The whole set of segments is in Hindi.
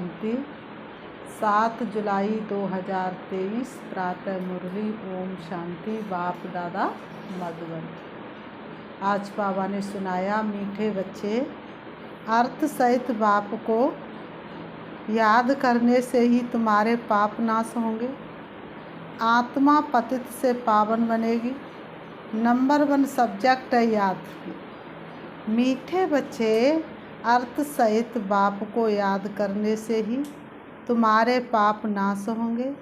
शांति। 7 जुलाई 2023 प्रातः मुरली। ओम शांति। बाप दादा मधुबन। आज बाबा ने सुनाया, मीठे बच्चे, अर्थ सहित बाप को याद करने से ही तुम्हारे पाप नाश होंगे, आत्मा पतित से पावन बनेगी। नंबर 1 सब्जेक्ट है याद की। मीठे बच्चे, अर्थ सहित बाप को याद करने से ही तुम्हारे पाप नाश होंगे,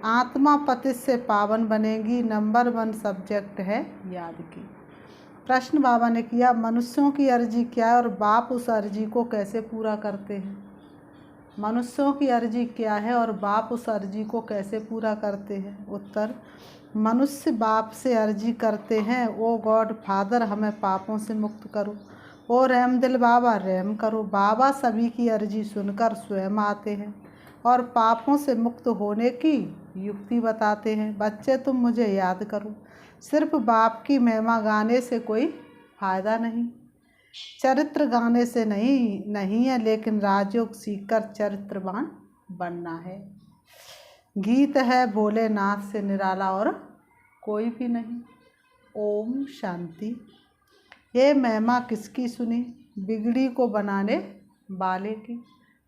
आत्मा पतित से पावन बनेगी। नंबर 1 सब्जेक्ट है याद की। प्रश्न बाबा ने किया, मनुष्यों की अर्जी क्या है और बाप उस अर्जी को कैसे पूरा करते हैं? मनुष्यों की अर्जी क्या है और बाप उस अर्जी को कैसे पूरा करते हैं? उत्तर, मनुष्य बाप से अर्जी करते हैं, ओ गॉड फादर हमें पापों से मुक्त करो, ओ रहम दिल बाबा रहम करो। बाबा सभी की अर्जी सुनकर स्वयं आते हैं और पापों से मुक्त होने की युक्ति बताते हैं। बच्चे तुम मुझे याद करो, सिर्फ बाप की महिमा गाने से कोई फ़ायदा नहीं, चरित्र गाने से नहीं है, लेकिन राजयोग सीखकर चरित्रवान बनना है। गीत है भोलेनाथ से निराला और कोई भी नहीं। ओम शांति। ये महिमा किसकी सुनी? बिगड़ी को बनाने वाले की।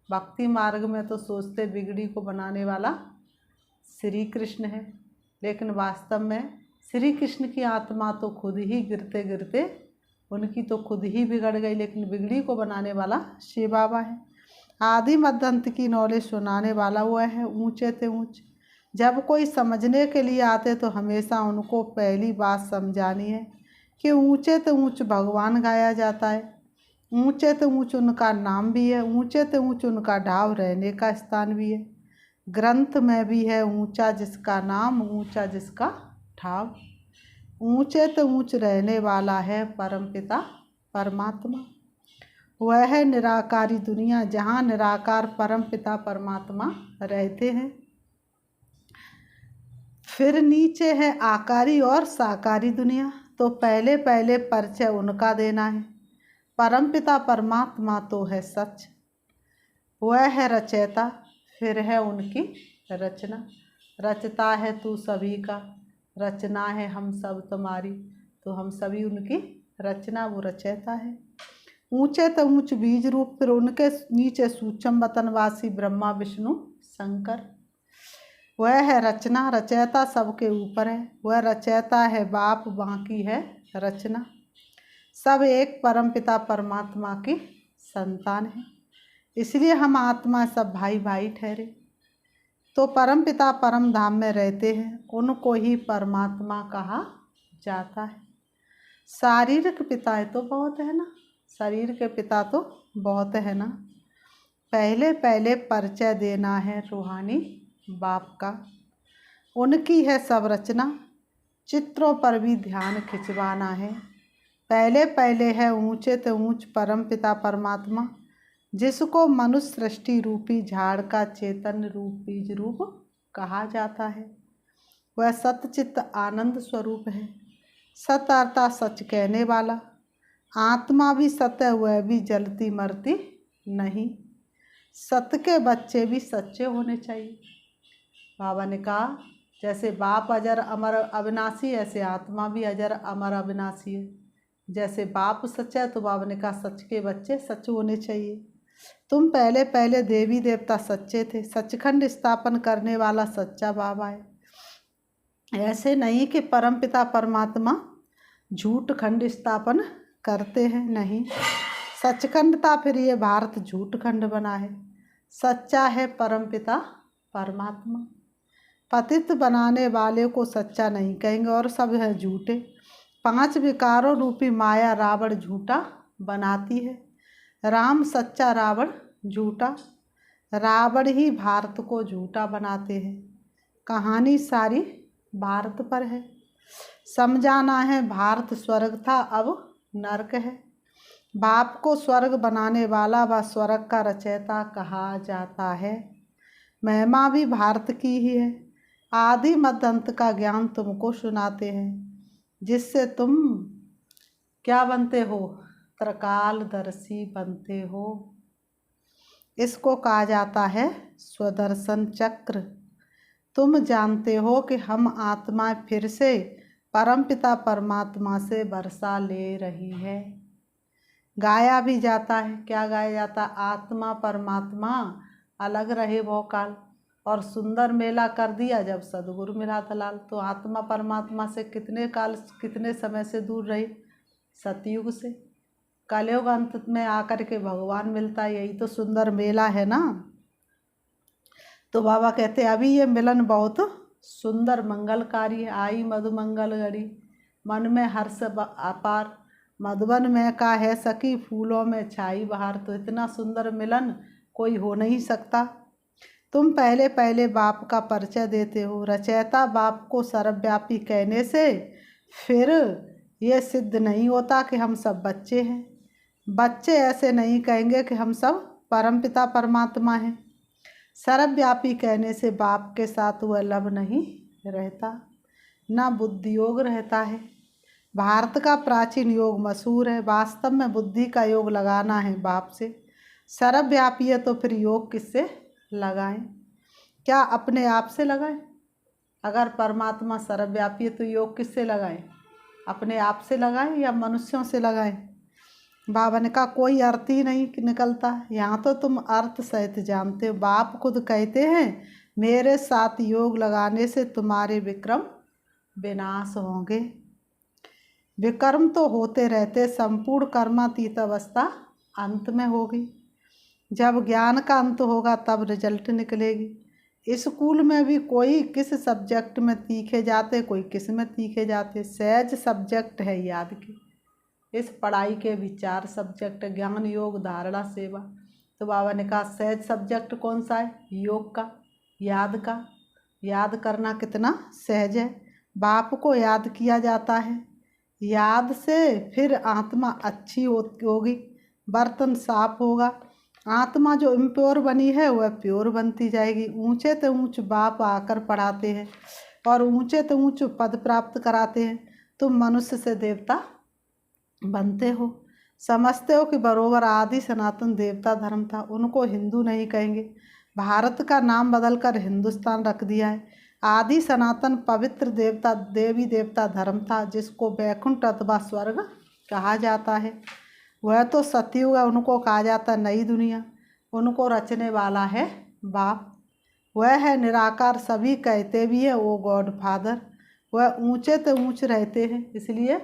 भक्ति मार्ग में तो सोचते बिगड़ी को बनाने वाला श्री कृष्ण है, लेकिन वास्तव में श्री कृष्ण की आत्मा तो खुद ही गिरते गिरते उनकी तो खुद ही बिगड़ गई, लेकिन बिगड़ी को बनाने वाला शिव बाबा है। आदि मध्य अंत की नॉलेज सुनाने वाला वह है, ऊंचे ते ऊंच। जब कोई समझने के लिए आते तो हमेशा उनको पहली बात समझानी है कि ऊंचे ते ऊंच भगवान गाया जाता है, ऊंचे ते ऊंच उनका नाम भी है, ऊंचे ते ऊंच उनका ढाव रहने का स्थान भी है। ग्रंथ में भी है, ऊंचा जिसका नाम ऊंचा जिसका ढाव। ऊंचे ते ऊंच रहने वाला है परमपिता परमात्मा। वह है निराकारी दुनिया, जहाँ निराकार परमपिता परमात्मा रहते हैं। फिर नीचे है आकारी और साकारी दुनिया, तो पहले पहले परिचय उनका देना है। परमपिता परमात्मा तो है सच, वह है रचयिता, फिर है उनकी रचना। रचता है तू सभी का, रचना है हम सब तुम्हारी, तो हम सभी उनकी रचना, वो रचयिता है। ऊंचे तो ऊंच बीज रूप, फिर उनके नीचे सूक्ष्म वतनवासी ब्रह्मा विष्णु शंकर। वह है रचना, रचयिता सबके ऊपर है। वह रचयिता है बाप, बाकी है रचना। सब एक परमपिता परमात्मा की संतान है, इसलिए हम आत्मा सब भाई भाई ठहरे। तो परमपिता परम धाम में रहते हैं, उनको ही परमात्मा कहा जाता है। शारीरिक पिता तो बहुत है ना, शरीर के पिता तो बहुत है ना। पहले पहले परिचय देना है रूहानी बाप का, उनकी है सब रचना, चित्रों पर भी ध्यान खिंचवाना है। पहले पहले है ऊंचे ते ऊंच परमपिता परमात्मा, जिसको मनुष्य सृष्टि रूपी झाड़ का चैतन्य रूप बीज रूप कहा जाता है। वह सतचित्त आनंद स्वरूप है, सत अर्थात सच कहने वाला। आत्मा भी सत्य, वह भी जलती मरती नहीं। सत्य के बच्चे भी सच्चे होने चाहिए। बाबा ने कहा, जैसे बाप अजर अमर अविनाशी, ऐसे आत्मा भी अजर अमर अविनाशी है। जैसे बाप सच्चा है, तो बाबा ने कहा सच के बच्चे सच होने चाहिए। तुम पहले पहले देवी देवता सच्चे थे, सचखंड स्थापन करने वाला सच्चा बाबा है। ऐसे नहीं कि परमपिता परमात्मा झूठ खंड स्थापन करते हैं, नहीं। सचखंड था, फिर ये भारत झूठ खंड बना है। सच्चा है परमपिता परमात्मा। पतित बनाने वाले को सच्चा नहीं कहेंगे और सब है झूठे। 5 विकारों रूपी माया रावण झूठा बनाती है, राम सच्चा रावण झूठा। रावण ही भारत को झूठा बनाते हैं। कहानी सारी भारत पर है। समझाना है भारत स्वर्ग था, अब नरक है। बाप को स्वर्ग बनाने वाला व स्वर्ग का रचयिता कहा जाता है। महिमा भी भारत की ही है। आदि मध्य अंत का ज्ञान तुमको सुनाते हैं, जिससे तुम क्या बनते हो? त्रकालदर्शी बनते हो। इसको कहा जाता है स्वदर्शन चक्र। तुम जानते हो कि हम आत्माएं फिर से परमपिता परमात्मा से वर्षा ले रही है। गाया भी जाता है, क्या गाया जाता? आत्मा परमात्मा अलग रहे बहुकाल, और सुंदर मेला कर दिया जब सदगुरु मिला दलाल। तो आत्मा परमात्मा से कितने काल, कितने समय से दूर रही? सतयुग से। कलयुग अंत में आकर के भगवान मिलता है, यही तो सुंदर मेला है ना। तो बाबा कहते अभी ये मिलन बहुत सुंदर मंगलकारी है। आई मधुमंगल घड़ी, मन में हर्ष अपार, मधुबन में का है सखी, फूलों में छाई बहार। तो इतना सुंदर मिलन कोई हो नहीं सकता। तुम पहले पहले बाप का परिचय देते हो। रचयिता बाप को सर्वव्यापी कहने से फिर ये सिद्ध नहीं होता कि हम सब बच्चे हैं। बच्चे ऐसे नहीं कहेंगे कि हम सब परमपिता परमात्मा हैं। सर्वव्यापी कहने से बाप के साथ वह लब नहीं रहता, ना बुद्धि योग रहता है। भारत का प्राचीन योग मशहूर है, वास्तव में बुद्धि का योग लगाना है बाप से। सर्वव्यापी है तो फिर योग किससे लगाएं? क्या अपने आप से लगाएं? अगर परमात्मा सर्वव्यापी है तो योग किससे लगाएं? अपने आप से लगाएं या मनुष्यों से लगाएं? बाबा ने कहा कोई अर्थ ही नहीं निकलता। यहाँ तो तुम अर्थ सहित जानते हो। बाप खुद कहते हैं मेरे साथ योग लगाने से तुम्हारे विक्रम विनाश होंगे। विकर्म तो होते रहते, संपूर्ण कर्मातीत अवस्था अंत में होगी। जब ज्ञान का अंत होगा तब रिजल्ट निकलेगी। स्कूल में भी कोई किस सब्जेक्ट में तीखे जाते, कोई किस में तीखे जाते। सहज सब्जेक्ट है याद की। इस पढ़ाई के भी 4 सब्जेक्ट, ज्ञान योग धारणा सेवा। तो बाबा ने कहा सहज सब्जेक्ट कौन सा है? योग का, याद का। याद करना कितना सहज है। बाप को याद किया जाता है, याद से फिर आत्मा अच्छी होगी, बर्तन साफ होगा। आत्मा जो इम्प्योर बनी है वह प्योर बनती जाएगी। ऊंचे तो ऊंच बाप आकर पढ़ाते हैं और ऊंचे तो ऊंच पद प्राप्त कराते हैं। तुम मनुष्य से देवता बनते हो। समझते हो कि बरोबर आदि सनातन देवता धर्म था, उनको हिंदू नहीं कहेंगे। भारत का नाम बदलकर हिंदुस्तान रख दिया है। आदि सनातन पवित्र देवता देवी देवता धर्म था, जिसको वैकुंठ अथवा स्वर्ग कहा जाता है। वह तो सतयुग है, उनको कहा जाता है नई दुनिया। उनको रचने वाला है बाप। वह है निराकार, सभी कहते भी है वो गॉड फादर। वह ऊंचे तो ऊंच रहते हैं, इसलिए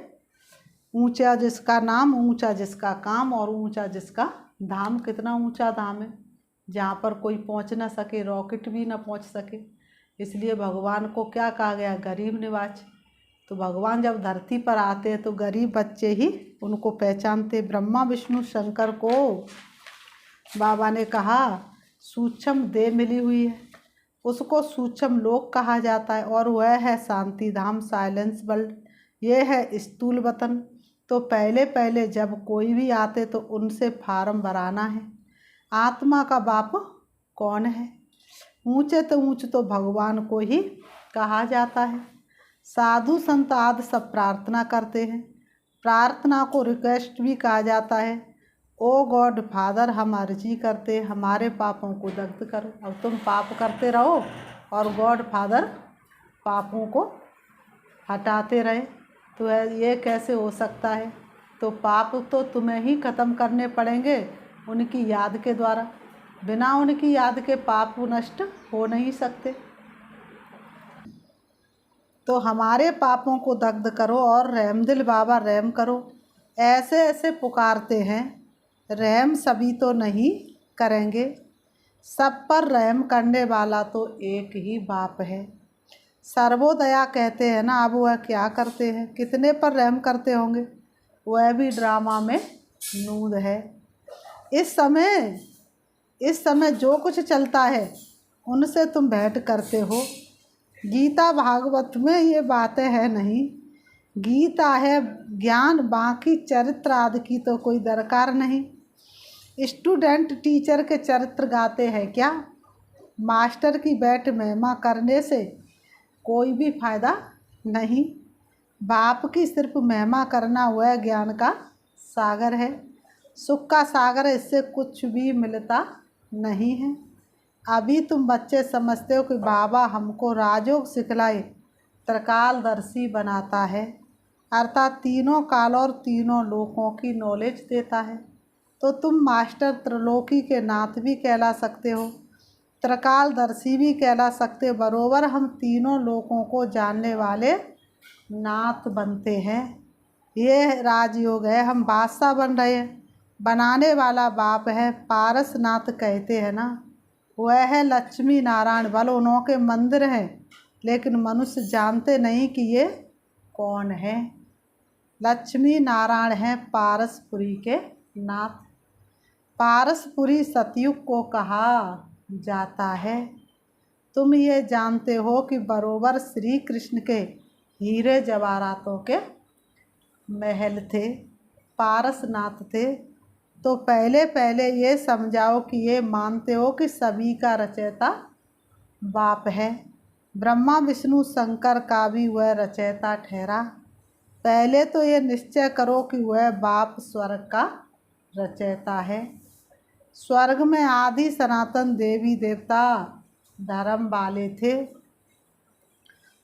ऊंचा जिसका नाम, ऊंचा जिसका काम और ऊंचा जिसका धाम। कितना ऊंचा धाम है जहाँ पर कोई पहुँच ना सके, रॉकेट भी ना पहुँच सके। इसलिए भगवान को क्या कहा गया? गरीब निवाज। तो भगवान जब धरती पर आते हैं तो गरीब बच्चे ही उनको पहचानते। ब्रह्मा विष्णु शंकर को बाबा ने कहा सूक्ष्म देह मिली हुई है, उसको सूक्ष्म लोक कहा जाता है, और वह है शांति धाम, साइलेंस वर्ल्ड। ये है स्थूल वतन। तो पहले पहले जब कोई भी आते तो उनसे फार्म भराना है। आत्मा का बाप कौन है? ऊंचे तो ऊंच तो भगवान को ही कहा जाता है। साधु संत आदि सब प्रार्थना करते हैं। प्रार्थना को रिक्वेस्ट भी कहा जाता है। ओ गॉड फादर, हम अर्जी करते हमारे पापों को दग्ध करो। अब तुम पाप करते रहो और गॉड फादर पापों को हटाते रहे, तो ये कैसे हो सकता है? तो पाप तो तुम्हें ही ख़त्म करने पड़ेंगे उनकी याद के द्वारा। बिना उनकी याद के पाप नष्ट हो नहीं सकते। तो हमारे पापों को दग्ध करो और रहमदिल बाबा रहम करो। ऐसे ऐसे पुकारते हैं। रहम सभी तो नहीं करेंगे, सब पर रहम करने वाला तो एक ही बाप है। सर्वोदया कहते हैं ना, अब वह क्या करते हैं? कितने पर रहम करते होंगे? वह भी ड्रामा में नूद है। इस समय जो कुछ चलता है उनसे तुम भेंट करते हो। गीता भागवत में ये बातें है नहीं। गीता है ज्ञान, बाकी चरित्र आदि की तो कोई दरकार नहीं। स्टूडेंट टीचर के चरित्र गाते हैं क्या? मास्टर की बैठ महिमा करने से कोई भी फायदा नहीं। बाप की सिर्फ महिमा करना वह ज्ञान का सागर है, सुख का सागर है। इससे कुछ भी मिलता नहीं है। अभी तुम बच्चे समझते हो कि बाबा हमको राजयोग सिखलाए त्रिकालदर्शी बनाता है, अर्थात तीनों काल और तीनों लोकों की नॉलेज देता है। तो तुम मास्टर त्रिलोकी के नाथ भी कहला सकते हो, त्रिकालदर्शी भी कहला सकते हो। बरोबर हम तीनों लोकों को जानने वाले नाथ बनते हैं। ये राजयोग है, हम बादशाह बन रहे हैं। बनाने वाला बाप है, पारसनाथ कहते हैं ना, वह है लक्ष्मी नारायण। बल उन्हों के मंदिर हैं, लेकिन मनुष्य जानते नहीं कि ये कौन है। लक्ष्मी नारायण हैं पारसपुरी के नाथ। पारसपुरी सतयुग को कहा जाता है। तुम ये जानते हो कि बरोबर श्री कृष्ण के हीरे जवाहरातों के महल थे, पारसनाथ थे। तो पहले पहले ये समझाओ कि ये मानते हो कि सभी का रचयिता बाप है। ब्रह्मा विष्णु शंकर का भी वह रचयिता ठहरा। पहले तो ये निश्चय करो कि वह बाप स्वर्ग का रचयिता है। स्वर्ग में आदि सनातन देवी देवता धर्म वाले थे।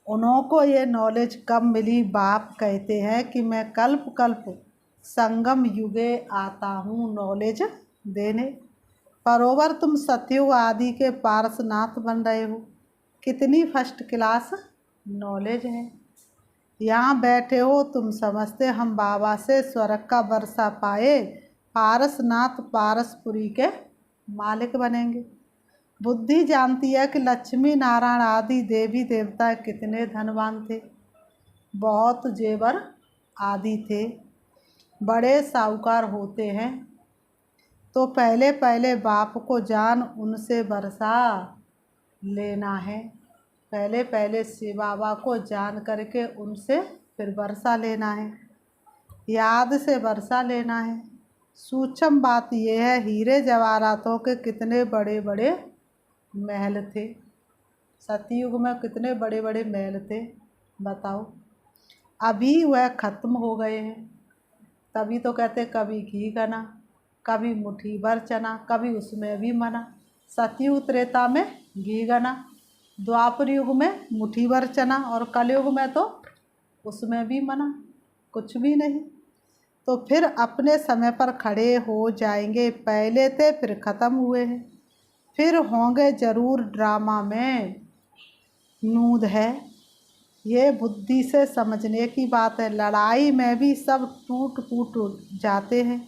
उन्हों को ये नॉलेज कब मिली? बाप कहते हैं कि मैं कल्प कल्प संगम युगे आता हूँ नॉलेज देने। बरोबर तुम सतयुग आदि के पारसनाथ बन रहे हो। कितनी फर्स्ट क्लास नॉलेज है। यहाँ बैठे हो तुम समझते हम बाबा से स्वर्ग का वर्षा पाए, पारसनाथ पारसपुरी के मालिक बनेंगे। बुद्धि जानती है कि लक्ष्मी नारायण आदि देवी देवता कितने धनवान थे, बहुत जेवर आदि थे, बड़े साहूकार होते हैं। तो पहले पहले बाप को जान, उनसे वर्षा लेना है। पहले पहले शिव बाबा को जान करके उनसे फिर वर्षा लेना है, याद से वर्षा लेना है। सूक्ष्म बात यह है, हीरे जवाहरातों के कितने बड़े बड़े महल थे। सतयुग में कितने बड़े बड़े महल थे बताओ। अभी वह ख़त्म हो गए हैं। तभी तो कहते कभी घी गना, कभी मुट्ठी भर चना, कभी उसमें भी मना। सतयुग त्रेता में घी गना, द्वापर युग में मुट्ठी भर चना, और कलयुग में तो उसमें भी मना, कुछ भी नहीं। तो फिर अपने समय पर खड़े हो जाएंगे। पहले थे फिर ख़त्म हुए हैं, फिर होंगे ज़रूर। ड्रामा में नूद है, ये बुद्धि से समझने की बात है। लड़ाई में भी सब टूट फूट जाते हैं,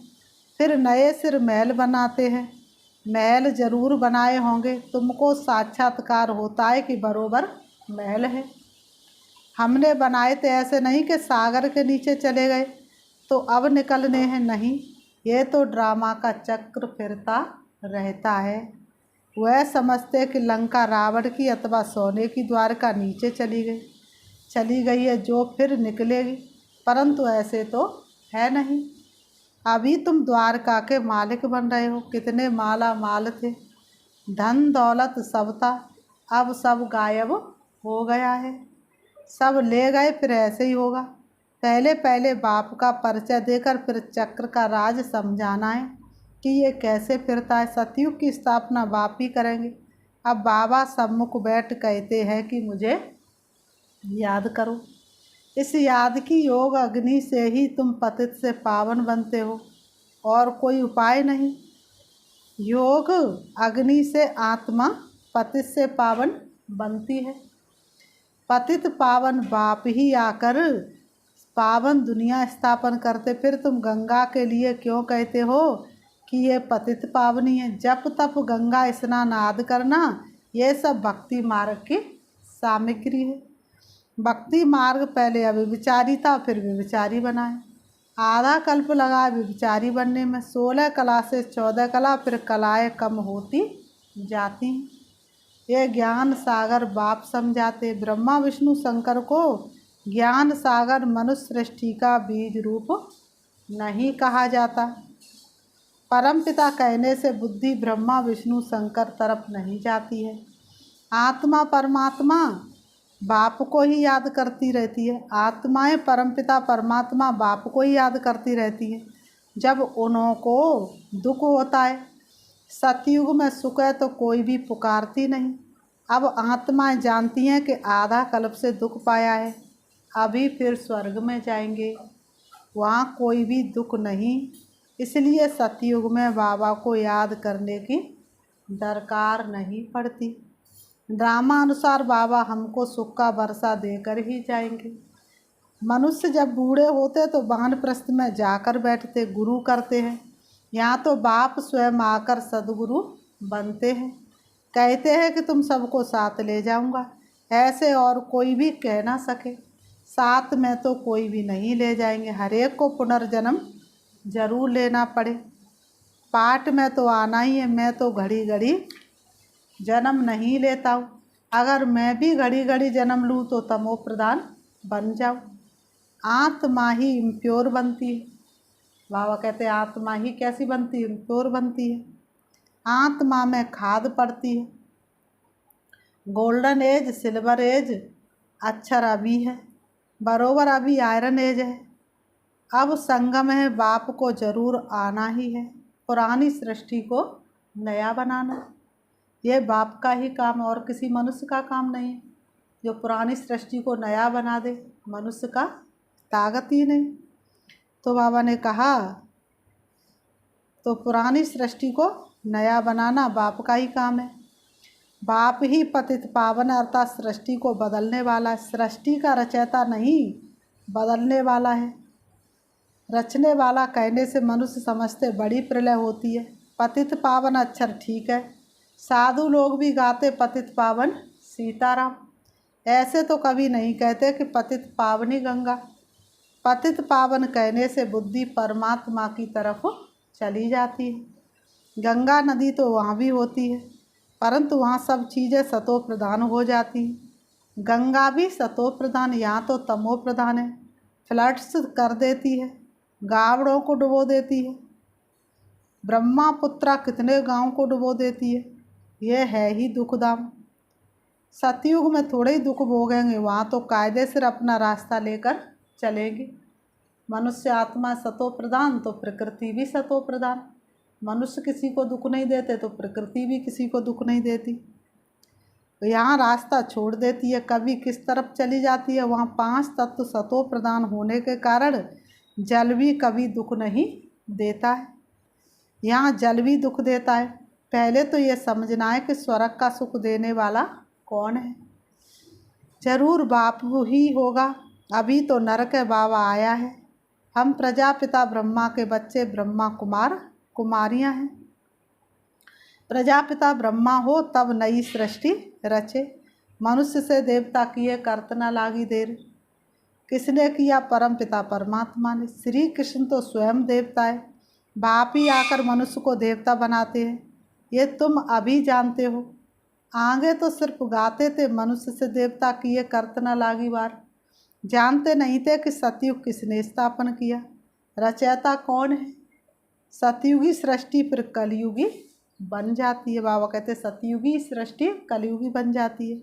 फिर नए सिर महल बनाते हैं। महल ज़रूर बनाए होंगे, तुमको साक्षात्कार होता है कि बरोबर महल है। हमने बनाए थे, ऐसे नहीं कि सागर के नीचे चले गए तो अब निकलने हैं, नहीं। ये तो ड्रामा का चक्र फिरता रहता है। वह समझते कि लंका रावण की अथवा सोने की द्वारका नीचे चली गई है जो फिर निकलेगी, परंतु ऐसे तो है नहीं। अभी तुम द्वारका के मालिक बन रहे हो। कितने माला माल थे, धन दौलत सब था, अब सब गायब हो गया है, सब ले गए। फिर ऐसे ही होगा। पहले पहले बाप का परिचय देकर फिर चक्र का राज समझाना है कि ये कैसे फिरता है। सतयुग की स्थापना बाप ही करेंगे। अब बाबा सम्मुख बैठ कहते हैं कि मुझे याद करो। इस याद की योग अग्नि से ही तुम पतित से पावन बनते हो, और कोई उपाय नहीं। योग अग्नि से आत्मा पतित से पावन बनती है। पतित पावन बाप ही आकर पावन दुनिया स्थापन करते। फिर तुम गंगा के लिए क्यों कहते हो कि ये पतित पावनी है? जप तप गंगा स्नान आदि करना, ये सब भक्ति मार्ग की सामग्री है। भक्ति मार्ग पहले अव्यभिचारी था, फिर व्यभिचारी बनाए। आधा कल्प लगा व्यभिचारी बनने में। 16 कला से 14 कला, फिर कलाएँ कम होती जाती। ये ज्ञान सागर बाप समझाते। ब्रह्मा विष्णु शंकर को ज्ञान सागर मनुष्य सृष्टि का बीज रूप नहीं कहा जाता। परमपिता कहने से बुद्धि ब्रह्मा विष्णु शंकर तरफ नहीं जाती है। आत्मा परमात्मा बाप को ही याद करती रहती है। आत्माएं परमपिता परमात्मा बाप को ही याद करती रहती हैं। जब उन्हों को दुख होता है सतयुग में सुख है तो कोई भी पुकारती नहीं। अब आत्माएं जानती हैं कि आधा कल्प से दुख पाया है, अभी फिर स्वर्ग में जाएंगे, वहाँ कोई भी दुख नहीं। इसलिए सतयुग में बाबा को याद करने की दरकार नहीं पड़ती। ड्रामा अनुसार बाबा हमको सुख का वर्षा देकर ही जाएंगे। मनुष्य जब बूढ़े होते तो वानप्रस्थ में जाकर बैठते, गुरु करते हैं। यहाँ तो बाप स्वयं आकर सदगुरु बनते हैं, कहते हैं कि तुम सबको साथ ले जाऊंगा। ऐसे और कोई भी कह ना सके। साथ में तो कोई भी नहीं ले जाएंगे, हर एक को पुनर्जन्म जरूर लेना पड़े। पाठ में तो आना ही है। मैं तो घड़ी घड़ी जन्म नहीं लेता हूँ। अगर मैं भी घड़ी घड़ी जन्म लूँ तो तमो प्रधान बन जाऊँ। आत्मा ही इम्प्योर बनती है। बाबा कहते हैं आत्मा ही कैसी बनती है? इम्प्योर बनती है। आत्मा में खाद पड़ती है। गोल्डन एज, सिल्वर एज अक्षर अभी है, बरोबर अभी आयरन एज है। अब संगम है, बाप को जरूर आना ही है। पुरानी सृष्टि को नया बनाना, ये बाप का ही काम है और किसी मनुष्य का काम नहीं है। जो पुरानी सृष्टि को नया बना दे, मनुष्य का ताकत ही नहीं। तो बाबा ने कहा तो पुरानी सृष्टि को नया बनाना बाप का ही काम है। बाप ही पतित पावन अर्थात सृष्टि को बदलने वाला है। सृष्टि का रचयिता नहीं, बदलने वाला है। रचने वाला कहने से मनुष्य समझते बड़ी प्रलय होती है। पतित पावन अक्षर ठीक है, साधु लोग भी गाते पतित पावन सीताराम। ऐसे तो कभी नहीं कहते कि पतित पावनी गंगा। पतित पावन कहने से बुद्धि परमात्मा की तरफ चली जाती है। गंगा नदी तो वहाँ भी होती है, परंतु वहाँ सब चीज़ें सतो प्रधान हो जाती हैं। गंगा भी सतो प्रधान, यहाँ तो तमो प्रधान है। फ्लड्स कर देती है, गावड़ों को डुबो देती है। ब्रह्मापुत्रा कितने गांव को डुबो देती है। यह है ही दुखधाम। सतयुग में थोड़े ही दुख भोगेंगे, वहाँ तो कायदे से अपना रास्ता लेकर चलेंगे। मनुष्य आत्मा सतो प्रधान तो प्रकृति भी सतो प्रधान। मनुष्य किसी को दुख नहीं देते तो प्रकृति भी किसी को दुख नहीं देती। तो यहाँ रास्ता छोड़ देती है, कभी किस तरफ चली जाती है। वहाँ 5 तत्व सतो प्रधान होने के कारण जल भी कभी दुख नहीं देता है, यहाँ जल भी दुख देता है। पहले तो ये समझना है कि स्वर्ग का सुख देने वाला कौन है। जरूर बाप ही होगा। अभी तो नरक है, बाबा आया है। हम प्रजापिता ब्रह्मा के बच्चे, ब्रह्मा कुमार कुमारियां हैं। प्रजापिता ब्रह्मा हो तब नई सृष्टि रचे। मनुष्य से देवता किए करत न लागी देर। किसने किया? परम पिता परमात्मा ने। श्री कृष्ण तो स्वयं देवता है, बाप ही आकर मनुष्य को देवता बनाते हैं। ये तुम अभी जानते हो, आगे तो सिर्फ गाते थे मनुष्य से देवता किए करत न लागी बार। जानते नहीं थे कि सतयुग किसने स्थापन किया, रचयिता कौन है। सतयुगी सृष्टि फिर कलयुगी बन जाती है। बाबा कहते सतयुगी सृष्टि कलयुगी बन जाती है।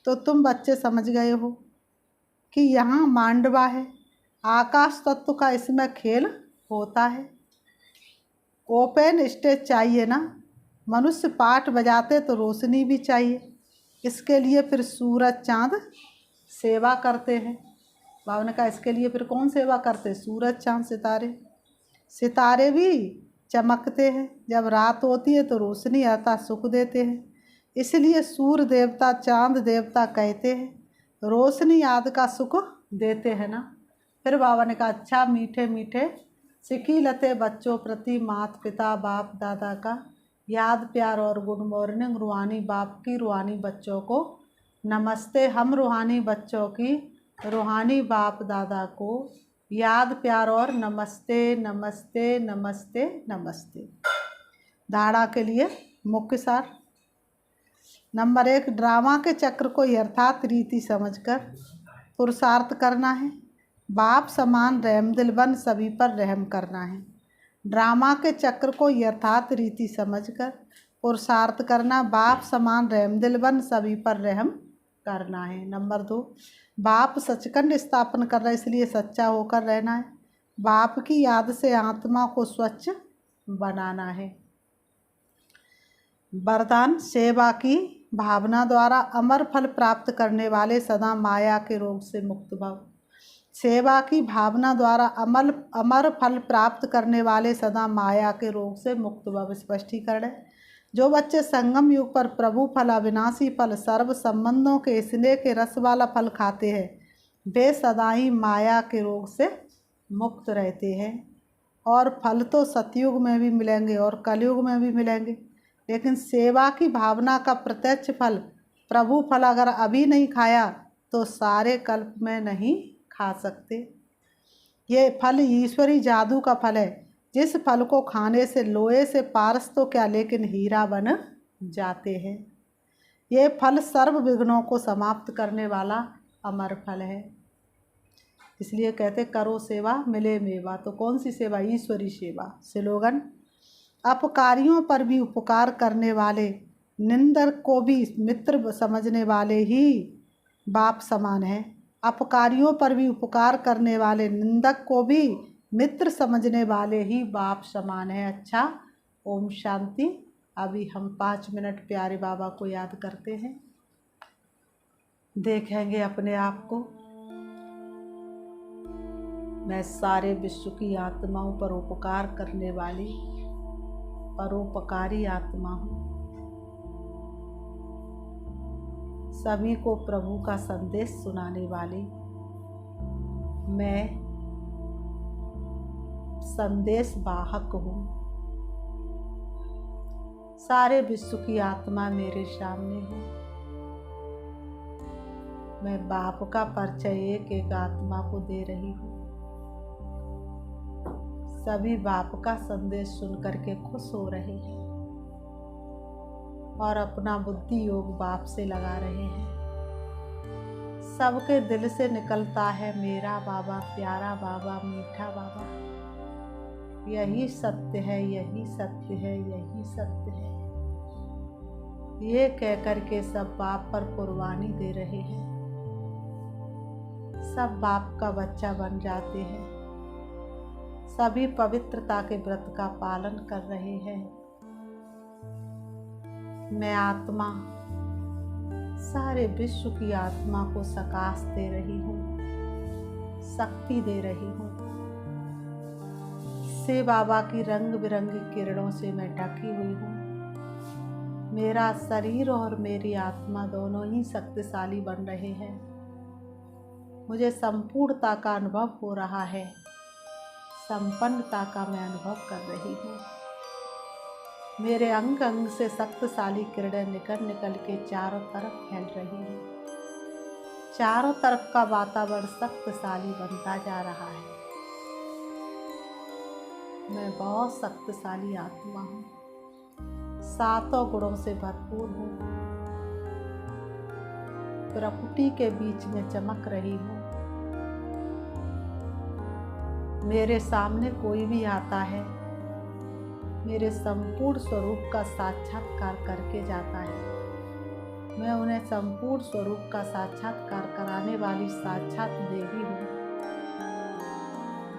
तो तुम बच्चे समझ गए हो कि यहाँ मांडवा है, आकाश तत्व का इसमें खेल होता है। ओपन स्टेज चाहिए ना। मनुष्य पाठ बजाते तो रोशनी भी चाहिए, इसके लिए फिर सूरज चाँद सेवा करते हैं। बाबा ने कहा इसके लिए फिर कौन सेवा करते? सूरज चाँद सितारे। सितारे भी चमकते हैं, जब रात होती है तो रोशनी आता सुख देते हैं। इसलिए सूर्य देवता चाँद देवता कहते हैं, रोशनी आदि का सुख देते हैं ना। फिर बाबा ने कहा अच्छा मीठे मीठे सिखी लते बच्चों प्रति माता पिता बाप दादा का याद प्यार और गुड मॉर्निंग। रूहानी बाप की, रूहानी बच्चों को नमस्ते। हम रूहानी बच्चों की, रूहानी बाप दादा को याद प्यार और नमस्ते नमस्ते नमस्ते नमस्ते। धारणा के लिए मुख्य सार। नंबर 1, ड्रामा के चक्र को यथार्थ रीति समझकर पुरुषार्थ करना है। बाप समान रहमदिल बन सभी पर रहम करना है। ड्रामा के चक्र को यथार्थ रीति समझकर पुरुषार्थ करना, बाप समान रहमदिल बन सभी पर रहम करना है। नंबर 2, बाप सचखंड स्थापन कर रहा है, इसलिए सच्चा होकर रहना है। बाप की याद से आत्मा को स्वच्छ बनाना है। वरदान, सेवा की भावना द्वारा अमर फल प्राप्त करने वाले सदा माया के रोग से मुक्त भव। सेवा की भावना द्वारा अमर फल प्राप्त करने वाले सदा माया के रोग से मुक्त भव। स्पष्टीकरण है, जो बच्चे संगम युग पर प्रभु फल, अविनाशी फल, सर्व संबंधों के स्नेह के रस वाला फल खाते हैं, वे सदा ही माया के रोग से मुक्त रहते हैं। और फल तो सतयुग में भी मिलेंगे और कलयुग में भी मिलेंगे, लेकिन सेवा की भावना का प्रत्यक्ष फल, प्रभु फल अगर अभी नहीं खाया तो सारे कल्प में नहीं खा सकते। ये फल ईश्वरी जादू का फल है। जिस फल को खाने से लोहे से पारस तो क्या लेकिन हीरा बन जाते हैं। ये फल सर्व विघ्नों को समाप्त करने वाला अमर फल है। इसलिए कहते करो सेवा मिले मेवा। तो कौन सी सेवा? ईश्वरी सेवा। स्लोगन, अपकारियों पर भी उपकार करने वाले, निंदक को भी मित्र समझने वाले ही बाप समान हैं। अपकारियों पर भी उपकार करने वाले, निंदक को भी मित्र समझने वाले ही बाप समान है। अच्छा, ओम शांति। अभी हम 5 मिनट प्यारे बाबा को याद करते हैं, देखेंगे अपने आप को। मैं सारे विश्व की आत्माओं पर उपकार करने वाली परोपकारी आत्मा हूँ। सभी को प्रभु का संदेश सुनाने वाली मैं संदेश वाहक हूँ। सारे विश्व की आत्मा मेरे सामने है। मैं बाप का परिचय एक एक आत्मा को दे रही हूँ। सभी बाप का संदेश सुन करके खुश हो रहे हैं और अपना बुद्धि योग बाप से लगा रहे हैं। सबके दिल से निकलता है मेरा बाबा, प्यारा बाबा, मीठा बाबा। यही सत्य है, यही सत्य है, यही सत्य है। ये कहकर के सब बाप पर कुर्बानी दे रहे हैं। सब बाप का बच्चा बन जाते हैं। सभी पवित्रता के व्रत का पालन कर रहे हैं। मैं आत्मा सारे विश्व की आत्मा को सकाश दे रही हूँ, शक्ति दे रही हूँ। से बाबा की रंग बिरंगी किरणों से मैं ढकी हुई हूँ। मेरा शरीर और मेरी आत्मा दोनों ही शक्तिशाली बन रहे हैं। मुझे संपूर्णता का अनुभव हो रहा है। संपन्नता का मैं अनुभव कर रही हूँ। मेरे अंग अंग से शक्तिशाली किरणें निकल निकल के चारों तरफ फैल रही हैं। चारों तरफ का वातावरण शक्तिशाली बनता जा रहा है। मैं बहुत शक्तिशाली आत्मा हूँ। सातों गुणों से भरपूर हूँ। प्रकृति के बीच में चमक रही हूँ। मेरे सामने कोई भी आता है, मेरे संपूर्ण स्वरूप का साक्षात्कार करके जाता है। मैं उन्हें संपूर्ण स्वरूप का साक्षात्कार कराने वाली साक्षात देवी हूँ।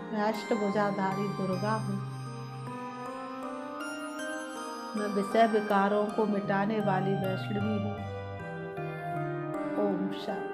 मैं अष्टभुजाधारी दुर्गा हूँ। मैं विषय विकारों को मिटाने वाली वैष्णवी हूँ। ओम शांति।